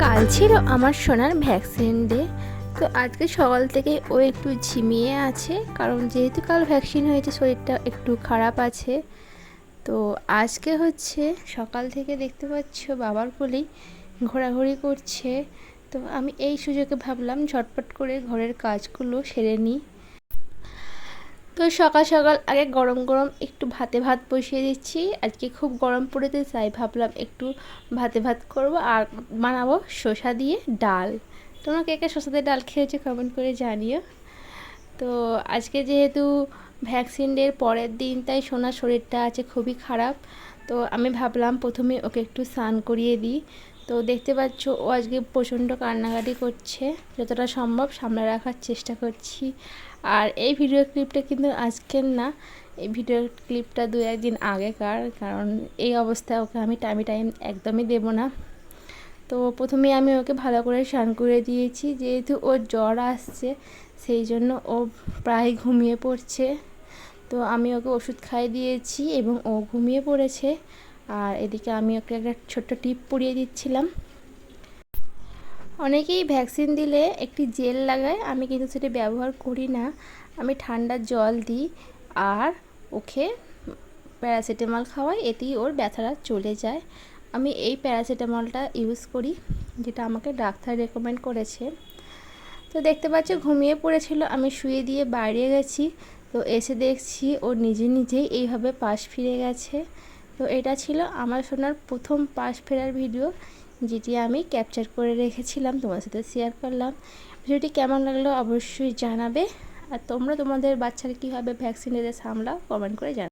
কাল ছিল আমার সোনার ভ্যাকসিন ডে। তো আজকে সকাল থেকে ও একটু ঝিমিয়ে আছে, কারণ যেহেতু কাল ভ্যাকসিন হয়েছে শরীরটা একটু খারাপ আছে। তো আজকে হচ্ছে সকাল থেকে দেখতে পাচ্ছ বাবার কোলেই ঘোরাঘুরি করছে। তো আমি এই সুযোগে ভাবলাম ঝটপট করে ঘরের কাজগুলো সেরে নিই। তো সকাল সকাল আগে গরম গরম একটু ভাত বসিয়ে দিচ্ছি। আজকে খুব গরম পড়েছে, তাই ভাবলাম একটু ভাত করব আর বানাবো শসা দিয়ে ডাল। তোমরা কে কে শসা দিয়ে ডাল খেয়েছো কমেন্ট করে জানিও। তো আজকে যেহেতু ভ্যাকসিন ডের পরের দিন, তাই সোনার শরীরটা আছে খুবই খারাপ। তো আমি ভাবলাম প্রথমে ওকে একটু স্নান করিয়ে দিই। তো দেখতে পাচ্ছ ও আজকে প্রচণ্ড কান্নাকাটি করছে, যতটা সম্ভব সামলে রাখার চেষ্টা করছি। আর এই ভিডিও ক্লিপটা কিন্তু আজকের না, এই ভিডিও ক্লিপটা 2-1 দিন আগেকার, কারণ এই অবস্থায় ওকে আমি টাইম একদমই দেব না। তো প্রথমে আমি ওকে ভালো করে স্নান করে দিয়েছি, যেহেতু ওর জ্বর আসছে সেই জন্য ও প্রায় ঘুমিয়ে পড়ছে। তো আমি ওকে ওষুধ খাইয়ে দিয়েছি এবং ও ঘুমিয়ে পড়েছে। আর এদিকে আমি ওকে একটা ছোট্ট টিপ পরিয়ে দিচ্ছিলাম। অনেকেই ভ্যাকসিন দিলে একটি জেল লাগায়, আমি কিন্তু সেটা ব্যবহার করি না। আমি ঠান্ডা জল দিই আর ওকে প্যারাসিটামল খাওয়াই, এতেই ওর ব্যথাটা চলে যায়। আমি এই প্যারাসিটামলটা ইউজ করি, যেটা আমাকে ডাক্তার রেকমেন্ড করেছে। তো দেখতে পাচ্ছ ঘুমিয়ে পড়েছিল, আমি শুয়ে দিয়ে বাইরে গেছি। তো এসে দেখছি ও নিজেই এইভাবে পাশ ফিরে গেছে। তো এটা ছিল আমার সোনার প্রথম পাশ ফেরার ভিডিও, যেটি আমি ক্যাপচার করে রেখেছিলাম, তোমার সাথে শেয়ার করলাম। ভিডিওটি কেমন লাগলো অবশ্যই জানাবে। আর তোমরা তোমাদের বাচ্চাকে কীভাবে ভ্যাকসিন সামলাও কমেন্ট করে জানাবে।